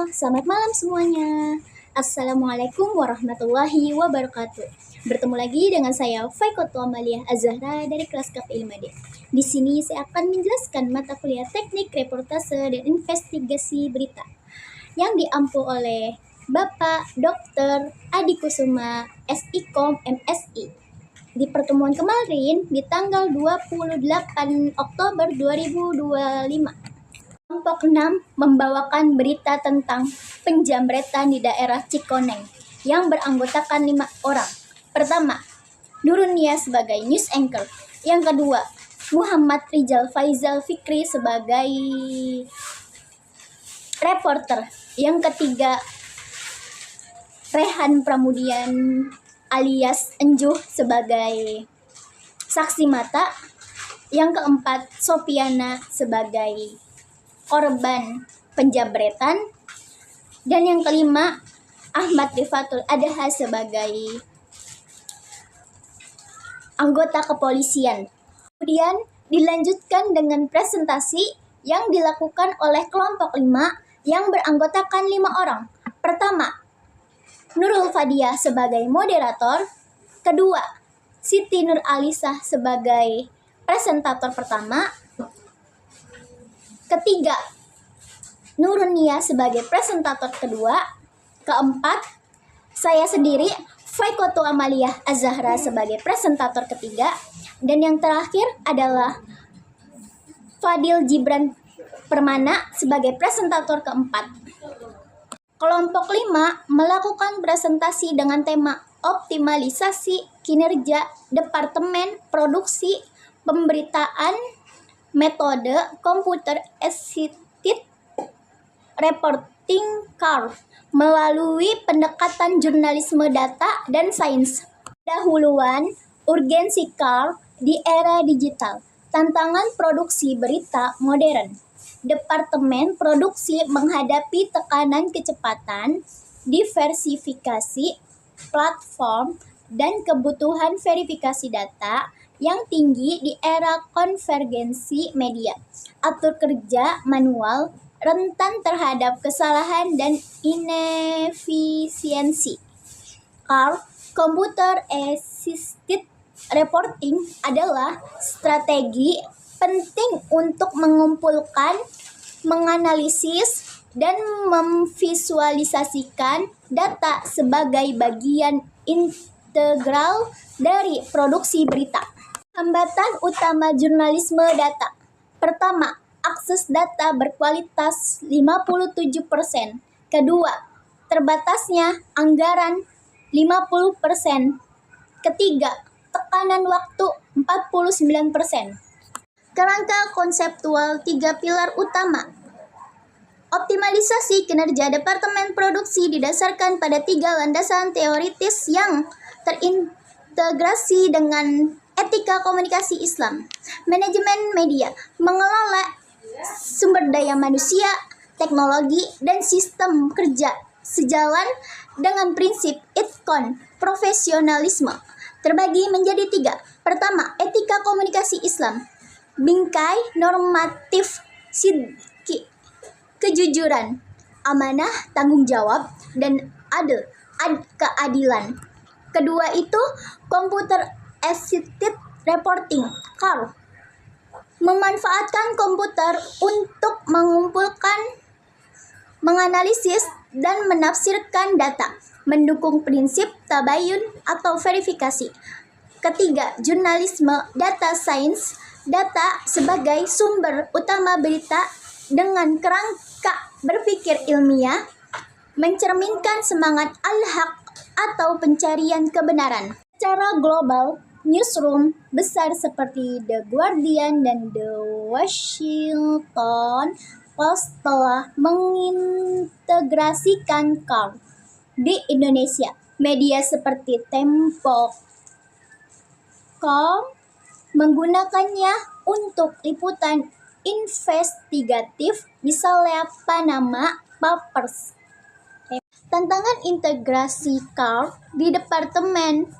selamat malam semuanya. Assalamualaikum warahmatullahi wabarakatuh. Bertemu lagi dengan saya Faikoto Amalia Azahra dari kelas KPI 5D. Di sini saya akan menjelaskan mata kuliah Teknik Reportase dan Investigasi Berita yang diampu oleh Bapak Dr. Adi Kusuma, SIKOM MSI. Di pertemuan kemarin di tanggal 28 Oktober 2025. Kelompok 6 membawakan berita tentang penjamretan di daerah Cikoneng yang beranggotakan 5 orang. Pertama, Nurunia sebagai news anchor. Yang kedua, Muhammad Rizal Faizal Fikri sebagai reporter. Yang ketiga, Rehan Pramudian alias Enjuh sebagai saksi mata. Yang keempat, Sofiana sebagai korban penjamretan, dan yang kelima Ahmad Rifatul Adaha sebagai anggota kepolisian. Kemudian dilanjutkan dengan presentasi yang dilakukan oleh kelompok 5 yang beranggotakan 5 orang. Pertama, Nurul Fadiah sebagai moderator. Kedua, Siti Nur Alisah sebagai presentator pertama. Ketiga, Nurunia sebagai presentator kedua. Keempat, saya sendiri Faikoto Amalia Azahra sebagai presentator ketiga. Dan yang terakhir adalah Fadil Gibran Permana sebagai presentator keempat. Kelompok 5 melakukan presentasi dengan tema optimalisasi kinerja Departemen Produksi Pemberitaan metode Computer Assisted Reporting CAR melalui pendekatan jurnalisme data dan sains. Pendahuluan urgensi CAR di era digital, tantangan produksi berita modern. Departemen Produksi menghadapi tekanan kecepatan, diversifikasi platform, dan kebutuhan verifikasi data yang tinggi di era konvergensi media, atur kerja manual, rentan terhadap kesalahan dan inefisiensi. CAR, Computer Assisted Reporting, adalah strategi penting untuk mengumpulkan, menganalisis, dan memvisualisasikan data sebagai bagian integral dari produksi berita. Hambatan utama jurnalisme data. Pertama, akses data berkualitas 57%. Kedua, terbatasnya anggaran 50%. Ketiga, tekanan waktu 49%. Kerangka konseptual 3 pilar utama. Optimalisasi kinerja Departemen Produksi didasarkan pada 3 landasan teoritis yang terintegrasi dengan etika komunikasi Islam, manajemen media, mengelola sumber daya manusia, teknologi, dan sistem kerja sejalan dengan prinsip ITKON, profesionalisme, terbagi menjadi 3. Pertama, etika komunikasi Islam, bingkai normatif sidqi, kejujuran, amanah, tanggung jawab, dan keadilan. Kedua itu Computer Assisted Reporting, CAR, memanfaatkan komputer untuk mengumpulkan, menganalisis, dan menafsirkan data, mendukung prinsip tabayun atau verifikasi. Ketiga, jurnalisme data science, data sebagai sumber utama berita dengan kerangka berpikir ilmiah, mencerminkan semangat al-haq atau pencarian kebenaran. Secara global, newsroom besar seperti The Guardian dan The Washington Post telah mengintegrasikan CAR. Di Indonesia, media seperti Tempo.com menggunakannya untuk liputan investigatif, misalnya Panama Papers. Tantangan integrasi CAR di Departemen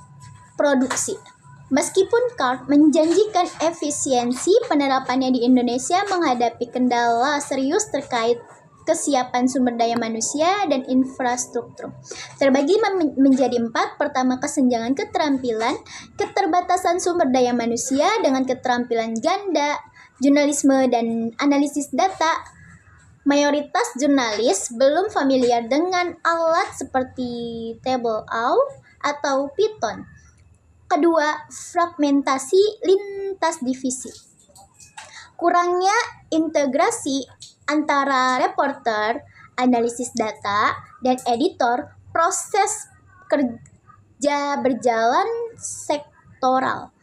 Produksi. Meskipun CAR menjanjikan efisiensi, penerapannya di Indonesia menghadapi kendala serius terkait kesiapan sumber daya manusia, dan infrastruktur. Terbagi menjadi 4. Pertama, kesenjangan keterampilan, keterbatasan sumber daya manusia dengan keterampilan ganda, jurnalisme dan analisis data. Mayoritas jurnalis belum familiar dengan alat seperti TableAU atau Python. Kedua, fragmentasi lintas divisi. Kurangnya integrasi antara reporter, analisis data, dan editor. Proses kerja berjalan sektoral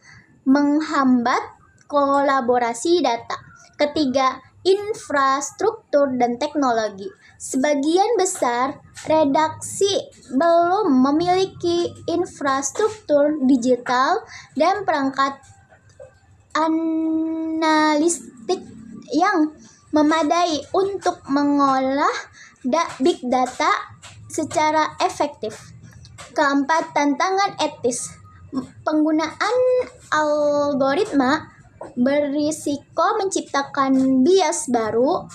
menghambat kolaborasi data. Ketiga, infrastruktur dan teknologi. Sebagian besar redaksi belum memiliki infrastruktur digital dan perangkat analistik yang memadai untuk mengolah big data secara efektif. Keempat, tantangan etis. Penggunaan algoritma berisiko menciptakan bias baru.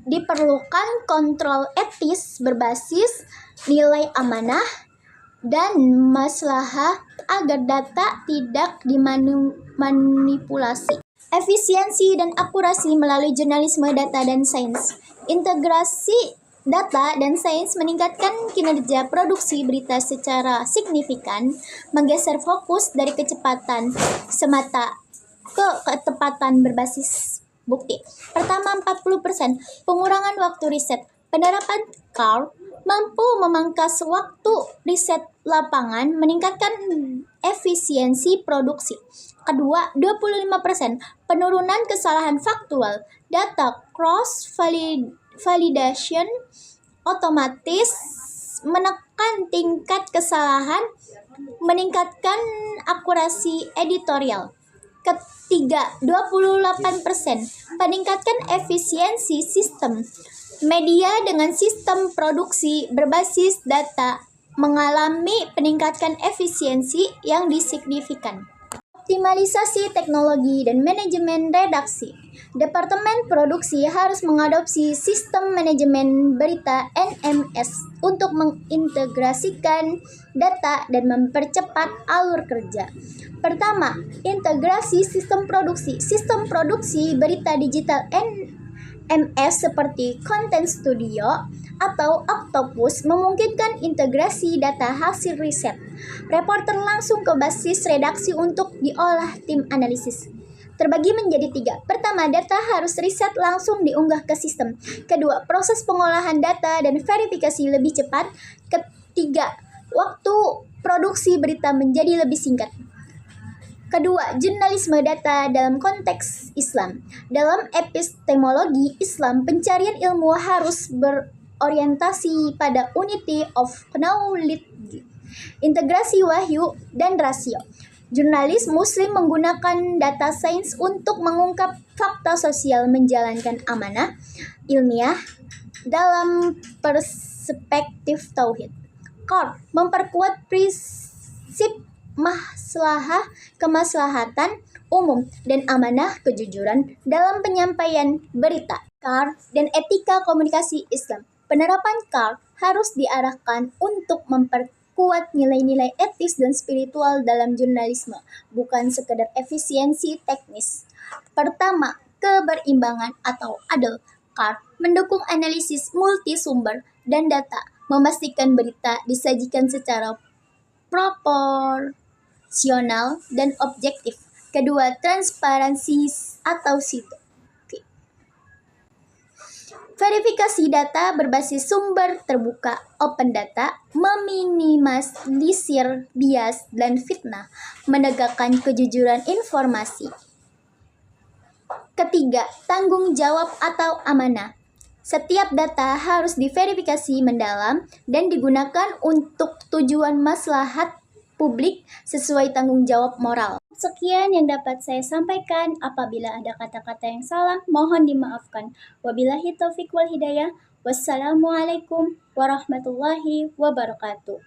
Diperlukan kontrol etis berbasis nilai amanah dan maslahah agar data tidak dimanipulasi. Efisiensi dan akurasi melalui jurnalisme data dan sains. Integrasi data dan sains meningkatkan kinerja produksi berita secara signifikan, menggeser fokus dari kecepatan semata ke ketepatan berbasis bukti. Pertama, 40% pengurangan waktu riset. Penerapan CAR mampu memangkas waktu riset lapangan, meningkatkan efisiensi produksi. Kedua, 25% penurunan kesalahan faktual. Data cross validation otomatis menekan tingkat kesalahan, meningkatkan akurasi editorial. Ketiga, 28% peningkatkan efisiensi sistem. Media dengan sistem produksi berbasis data mengalami peningkatan efisiensi yang signifikan. Optimalisasi teknologi dan manajemen redaksi. Departemen produksi harus mengadopsi sistem manajemen berita NMS untuk mengintegrasikan data dan mempercepat alur kerja. Pertama, integrasi sistem produksi. Sistem produksi berita digital NMS seperti Content Studio atau Octopus memungkinkan integrasi data hasil riset reporter langsung ke basis redaksi untuk diolah tim analisis. Terbagi menjadi 3. Pertama, data harus riset langsung diunggah ke sistem. Kedua, proses pengolahan data dan verifikasi lebih cepat. Ketiga, waktu produksi berita menjadi lebih singkat. Kedua, jurnalisme data dalam konteks Islam. Dalam epistemologi Islam, pencarian ilmu harus berorientasi pada unity of knowledge, integrasi wahyu, dan rasio. Jurnalis Muslim menggunakan data sains untuk mengungkap fakta sosial, menjalankan amanah ilmiah dalam perspektif tauhid. CAR memperkuat prinsip kemaslahatan umum dan amanah kejujuran dalam penyampaian berita. CAR dan etika komunikasi Islam. Penerapan CAR harus diarahkan untuk memperkuat nilai-nilai etis dan spiritual dalam jurnalisme, bukan sekedar efisiensi teknis. Pertama, keberimbangan atau adil. CAR mendukung analisis multisumber dan data, memastikan berita disajikan secara proporsional dan objektif. Kedua, transparansi atau situ. Verifikasi data berbasis sumber terbuka open data, meminimalisir bias dan fitnah, menegakkan kejujuran informasi. Ketiga, tanggung jawab atau amanah. Setiap data harus diverifikasi mendalam dan digunakan untuk tujuan maslahat publik sesuai tanggung jawab moral. Sekian yang dapat saya sampaikan. Apabila ada kata-kata yang salah, mohon dimaafkan. Wabillahi taufiq wal hidayah. Wassalamualaikum warahmatullahi wabarakatuh.